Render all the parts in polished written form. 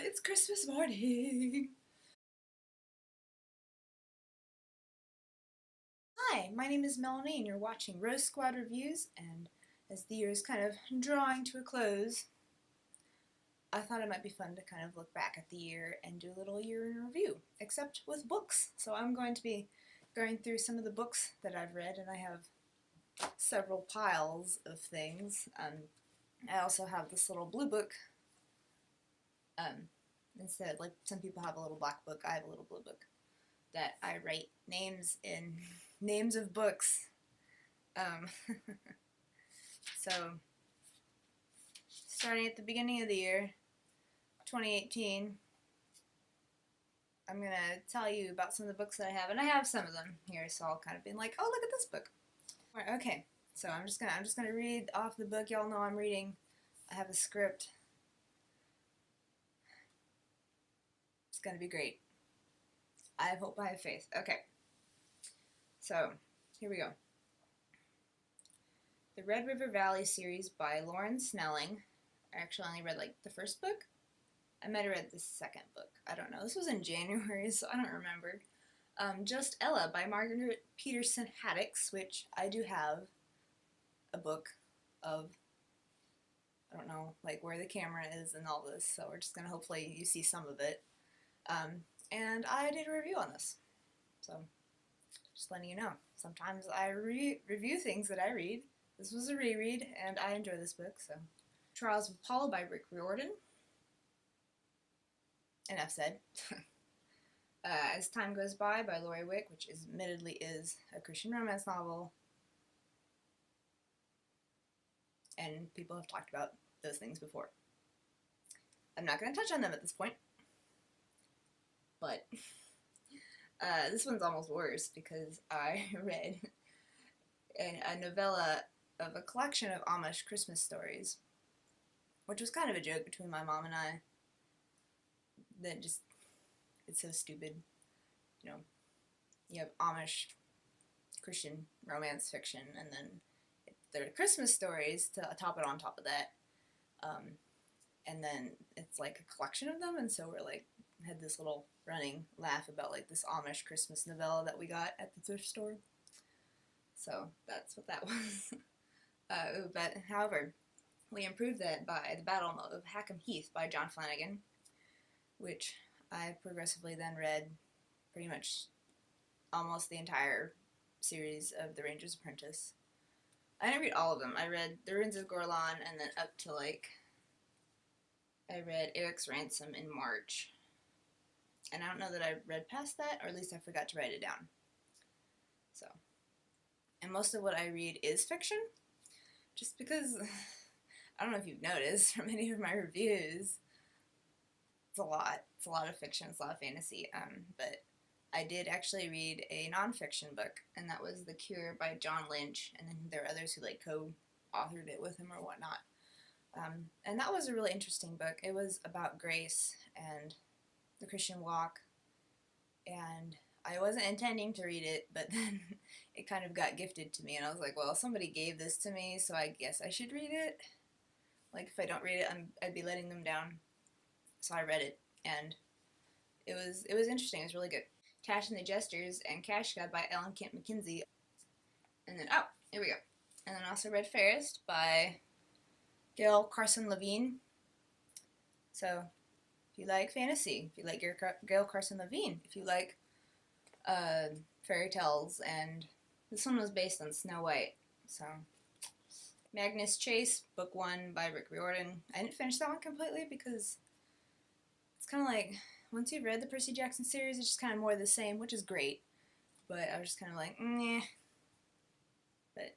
It's Christmas morning. Hi, my name is Melanie and you're watching Rose Squad Reviews, and as the year is kind of drawing to a close, I thought it might be fun to kind of look back at the year and do a little year in review, except with books. So I'm going to be going through some of the books that I've read, and I have several piles of things. I also have this little blue book. Instead, like some people have a little black book, I have a little blue book that I write names in names of books. Um, so, starting at the beginning of the year, 2018, I'm gonna tell you about some of the books that I have, and I have some of them here, so I'll kind of be like, oh, look at this book. All right, okay, so I'm just gonna read off the book. Y'all know I'm reading. I have a script. It's gonna be great. I have hope. I have faith. Okay, so here we go. The Red River Valley series by Lauren Snelling. I actually only read like the first book. I might have read the second book. I don't know. This was in January, so I don't remember. Just Ella by Margaret Peterson Haddix, which I do have a book of. I don't know, like where the camera is and all this, so we're just gonna hopefully you see some of it. And I did a review on this, so just letting you know. Sometimes I review things that I read. This was a reread, and I enjoy this book, so. Trials of Apollo by Rick Riordan. Enough said. As Time Goes By Laurie Wick, which admittedly is a Christian romance novel. And people have talked about those things before. I'm not going to touch on them at this point. But this one's almost worse because I read a novella of a collection of Amish Christmas stories, which was kind of a joke between my mom and I. That just, it's so stupid. You know, you have Amish Christian romance fiction, and then there are Christmas stories to top it on top of that. And then it's like a collection of them, and so we're like, had this little running laugh about like this Amish Christmas novella that we got at the thrift store. So that's what that was. But however, we improved that by The Battle of Hackham Heath by John Flanagan, which I progressively then read pretty much almost the entire series of The Ranger's Apprentice. I didn't read all of them. I read The Ruins of Gorlan, and then up to like, I read Eric's Ransom in March. And I don't know that I read past that, or at least I forgot to write it down. So, and most of what I read is fiction, just because, I don't know if you've noticed from any of my reviews, it's a lot. It's a lot of fiction, it's a lot of fantasy, but I did actually read a nonfiction book, and that was The Cure by John Lynch, and then there are others who like co-authored it with him or whatnot. And that was a really interesting book. It was about grace and the Christian walk, and I wasn't intending to read it, but then it kind of got gifted to me, and I was like, well, somebody gave this to me, so I guess I should read it. Like, if I don't read it, I'd be letting them down. So I read it, and it was interesting. It was really good. Cash and the Jesters and Cash God by Ellen Kent McKenzie. And then, oh, here we go. And then I also read Fairest by Gail Carson Levine. So, if you like fantasy, if you like Gail Carson Levine, if you like fairy tales, and this one was based on Snow White. So, Magnus Chase, Book 1 by Rick Riordan. I didn't finish that one completely because it's kind of like, once you've read the Percy Jackson series, it's just kind of more of the same, which is great. But I was just kind of like, meh. But,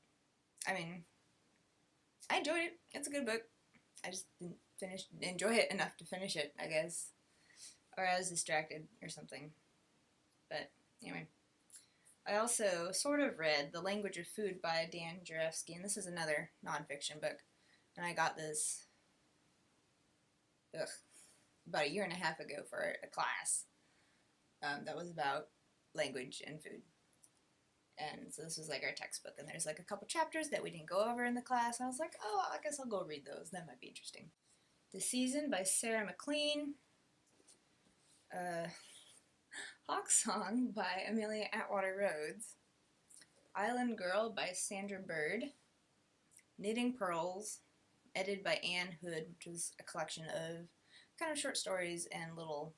I mean, I enjoyed it. It's a good book. I just didn't enjoy it enough to finish it, I guess. Or I was distracted or something. But, anyway. I also sort of read The Language of Food by Dan Jurevsky, and this is another nonfiction book. And I got this about a year and a half ago for a class that was about language and food. And so this was like our textbook, and there's like a couple chapters that we didn't go over in the class, and I was like, oh, I guess I'll go read those. That might be interesting. The Season by Sarah MacLean. Uh, Hawk Song by Amelia Atwater Rhodes, Island Girl by Sandra Bird, Knitting Pearls, edited by Anne Hood, which was a collection of kind of short stories and little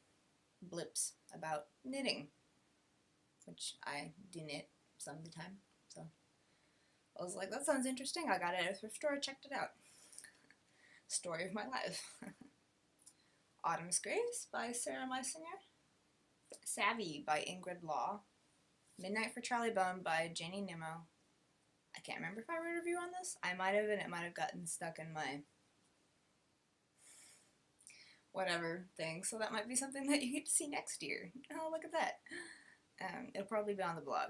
blips about knitting, which I do knit some of the time. So I was like, that sounds interesting. I got it at a thrift store, checked it out. Story of my life. Autumn's Grace by Sarah Meisinger, Savvy by Ingrid Law, Midnight for Charlie Bone by Janie Nimmo. I can't remember if I wrote a review on this. I might have, and it might have gotten stuck in my whatever thing, so that might be something that you get to see next year. Oh, look at that. It'll probably be on the blog.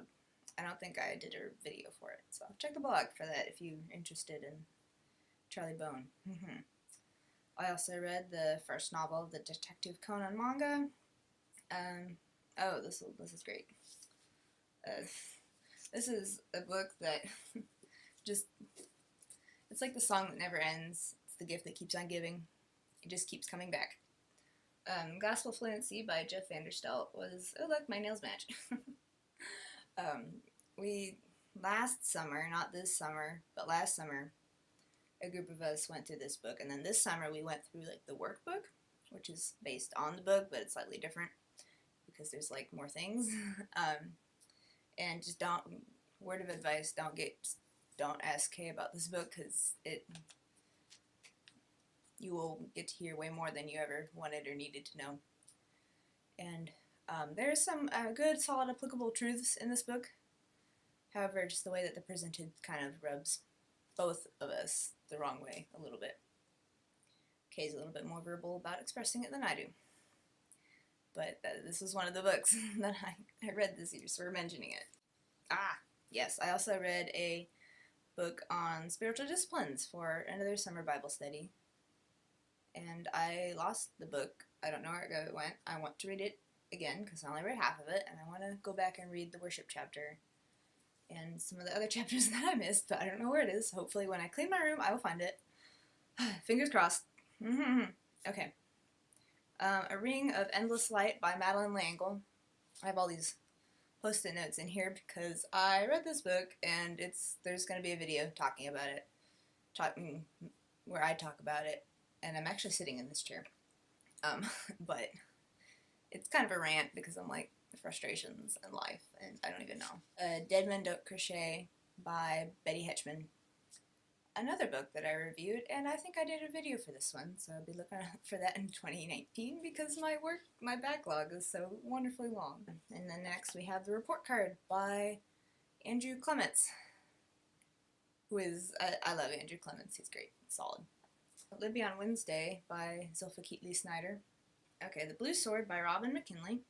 I don't think I did a video for it, so check the blog for that if you're interested in Charlie Bone. I also read the first novel of the Detective Conan manga. Oh, this is great. This is a book that just, it's like the song that never ends. It's the gift that keeps on giving. It just keeps coming back. Gospel Fluency by Jeff Vanderstelt was, oh look, my nails match. We, last summer, not this summer, but last summer, a group of us went through this book, and then this summer we went through like the workbook, which is based on the book, but it's slightly different because there's like more things. And just word of advice, don't ask Kay about this book, because you will get to hear way more than you ever wanted or needed to know. And there's some good, solid, applicable truths in this book. However, just the way that they're presented kind of rubs both of us the wrong way a little bit. Kay's a little bit more verbal about expressing it than I do. But this was one of the books that I read this year, so we're mentioning it. Yes, I also read a book on spiritual disciplines for another summer Bible study. And I lost the book. I don't know where it went. I want to read it again because I only read half of it, and I want to go back and read the worship chapter and some of the other chapters that I missed, but I don't know where it is. Hopefully when I clean my room, I will find it. Fingers crossed. Okay. A Ring of Endless Light by Madeleine L'Engle. I have all these post-it notes in here because I read this book, and there's going to be a video talking about it, where I talk about it, and I'm actually sitting in this chair. But it's kind of a rant because I'm like, the frustrations in life, and I don't even know. Dead Men Don't Crochet by Betty Hetchman. Another book that I reviewed, and I think I did a video for this one, so I'll be looking for that in 2019 because my backlog is so wonderfully long. And then next we have The Report Card by Andrew Clements, who is, I love Andrew Clements, he's great, solid. Libby on Wednesday by Zilpha Keatley Snyder. Okay, The Blue Sword by Robin McKinley.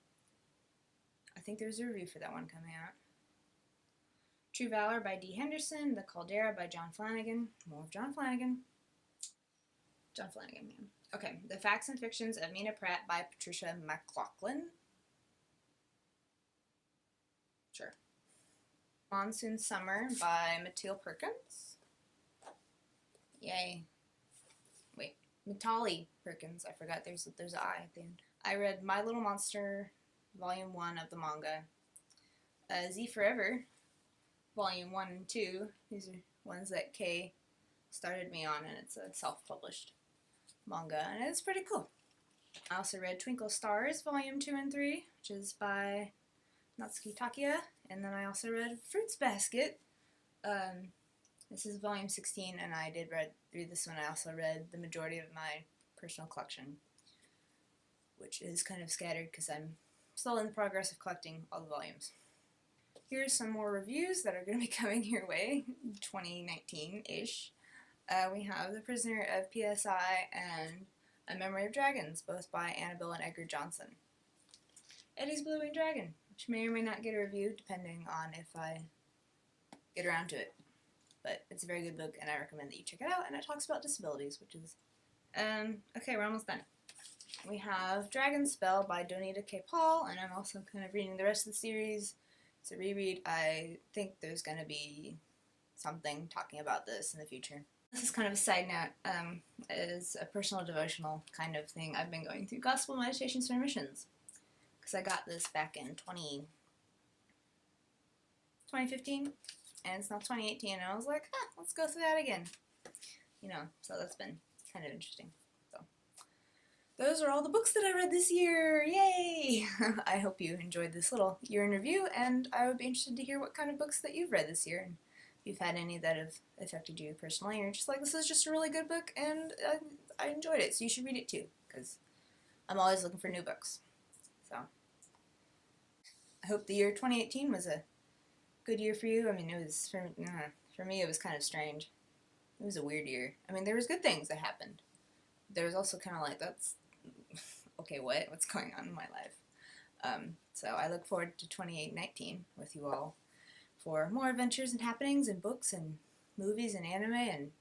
I think there's a review for that one coming out. True Valor by Dee Henderson. The Caldera by John Flanagan. More of John Flanagan. John Flanagan, man. Okay, The Facts and Fictions of Mina Pratt by Patricia McLaughlin. Sure. Monsoon Summer by Mathilde Perkins. Yay. Wait, Matali Perkins. I forgot there's an I at the end. I read My Little Monster, Volume 1 of the manga. Z Forever, Volume 1 and 2. These are ones that Kay started me on, and it's a self-published manga, and it's pretty cool. I also read Twinkle Stars, Volume 2 and 3, which is by Natsuki Takia, and then I also read Fruits Basket. This is Volume 16, and I did read this one. I also read the majority of my personal collection, which is kind of scattered because I'm still in the progress of collecting all the volumes. Here's some more reviews that are going to be coming your way, 2019-ish. We have The Prisoner of PSI and A Memory of Dragons, both by Annabelle and Edgar Johnson. Eddie's Blue Winged Dragon, which may or may not get a review, depending on if I get around to it. But it's a very good book, and I recommend that you check it out, and it talks about disabilities, which is... okay, we're almost done. We have Dragon Spell by Donita K. Paul, and I'm also kind of reading the rest of the series. It's a reread. I think there's going to be something talking about this in the future. This is kind of a side note. It's a personal devotional kind of thing. I've been going through Gospel Meditations for Missions. because I got this back in 2015, and it's now 2018, and I was like, let's go through that again. So that's been kind of interesting. So those are all the books that I read this year. Yay! I hope you enjoyed this little year in review, and I would be interested to hear what kind of books that you've read this year, and if you've had any that have affected you personally, or you're just like, this is just a really good book, and I enjoyed it, so you should read it too, because I'm always looking for new books. So I hope the year 2018 was a good year for you. I mean, it was, for me, it was kind of strange. It was a weird year. I mean, there was good things that happened. There was also kind of like, that's, okay, what's going on in my life? So I look forward to 2019 with you all for more adventures and happenings and books and movies and anime and